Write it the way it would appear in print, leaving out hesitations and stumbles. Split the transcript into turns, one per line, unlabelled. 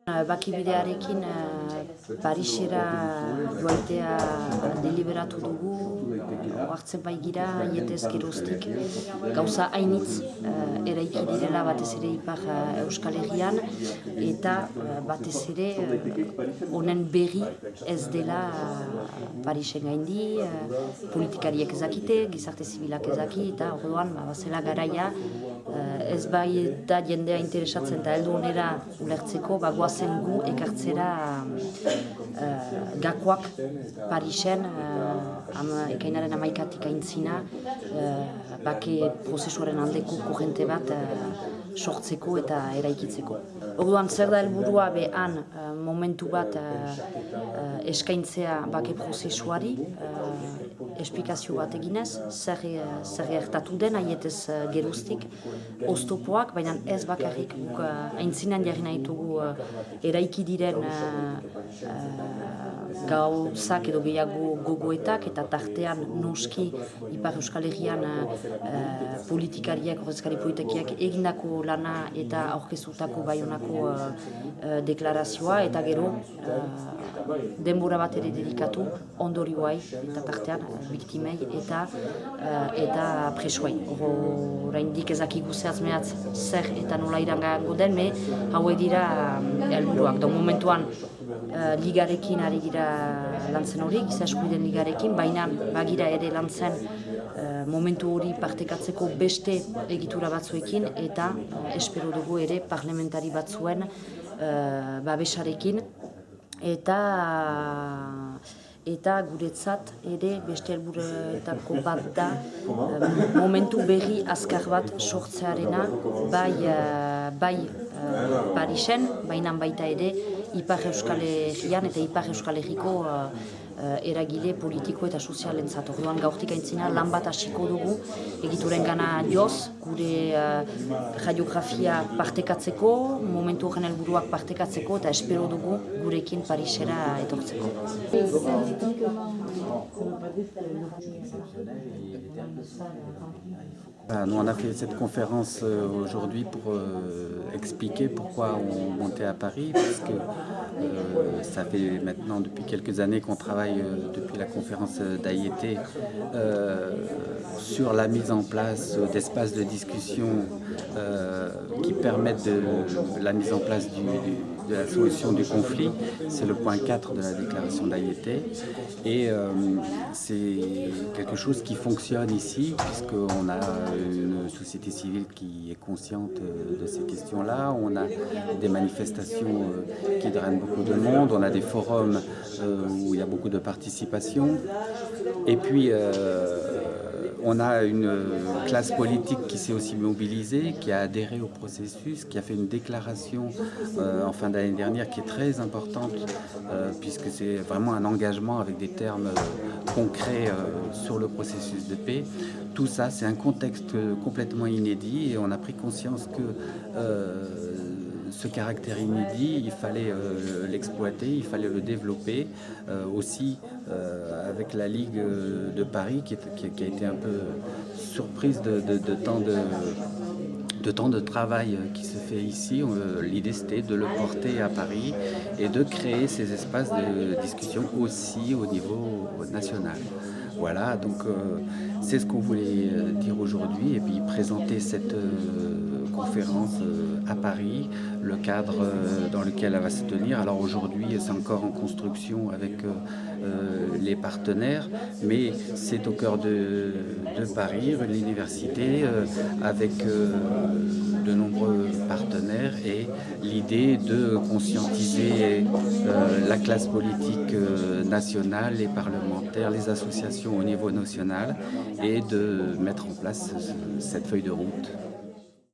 Bakibidearekin Parisera joaitea deliberatu dugu, oartzen baigira aietez geroztik gauza hainitz eraiki direla batez ere ipar Euskal Herrian eta batez ere honen berri ez dela Parisen gaindi, politikariek ezakite, gizarte zibilak ezaki eta orduan bazela garaia ez bai eta jendea interesatzen eta heldu honera ulertzeko goazen gu ekartzera gakoak Parisen ekainaren 11 aintzina bake prozesuaren aldeko korrente bat sortzeko eta eraikitzeko. Orduan zer da helburua behan momentu bat eskaintzea bake prozesuari, esplikazio bat eginez, zer gertatu den aietez geruztik, oztopoak, baina ez bakarrik aintzinan jarri nahi dugu eraiki diren gauzak edo gehiago gogoetak eta tartean noski Ipar Euskal Herrian politikariak, ordezkari politikiak egindako lana eta aurkeztutako Baionako deklarazioa eta gero denbora bat ere dedikatu ondorioai eta tartean biktimei eta presoai. Oraindik ezakigu zehaz mehatz zer eta nola irangango den, hauek dira helburuak. Momentuan ligarekin ari gira lantzen hori, giza eskubideen ligarekin, baina bagira ere lantzen momentu hori partekatzeko beste egitura batzuekin eta espero dugu ere parlamentari batzuen babesarekin eta guretzat ere beste helburuetako bat da momentu berri azkar bat sortzearena bai Parisen, baina baita ere Ipar Euskal Herrian eta Ipar Euskal Herriko eragile politiko eta sozialentzat. Orduan gaurtik aintzina lan bat hasiko dugu egituren gana joz, gure radiografia partekatzeko, momentu horren helburuak partekatzeko eta espero dugu gurekin Parisera etortzeko.
Nous, on a fait cette conférence aujourd'hui pour expliquer pourquoi on montait à Paris, parce que ça fait maintenant depuis quelques années qu'on travaille depuis la conférence d'Ayété sur la mise en place d'espaces de discussion qui permettent la mise en place de la solution du conflit. C'est le point 4 de la déclaration d'Ayété et c'est quelque chose qui fonctionne ici puisqu'on a une société civile qui est consciente de ces questions-là. On a des manifestations qui drainent beaucoup de monde, on a des forums où il y a beaucoup de participation. Et puis on a une classe politique qui s'est aussi mobilisée, qui a adhéré au processus, qui a fait une déclaration en fin d'année dernière qui est très importante puisque c'est vraiment un engagement avec des termes concrets sur le processus de paix. Tout ça, c'est un contexte complètement inédit et on a pris conscience que ce caractère inédit, il fallait l'exploiter, il fallait le développer aussi avec la Ligue de Paris qui a été un peu surprise de tant de travail qui se fait ici. L'idée c'était de le porter à Paris et de créer ces espaces de discussion aussi au niveau national. Voilà, donc c'est ce qu'on voulait dire aujourd'hui et puis présenter cette conférence à Paris, le cadre dans lequel elle va se tenir. Alors aujourd'hui, c'est encore en construction avec les partenaires, mais c'est au cœur de Paris, rue de l'Université, avec de nombreux partenaires et l'idée de conscientiser la classe politique nationale, les parlementaires, les associations au niveau national et de mettre en place cette feuille de route.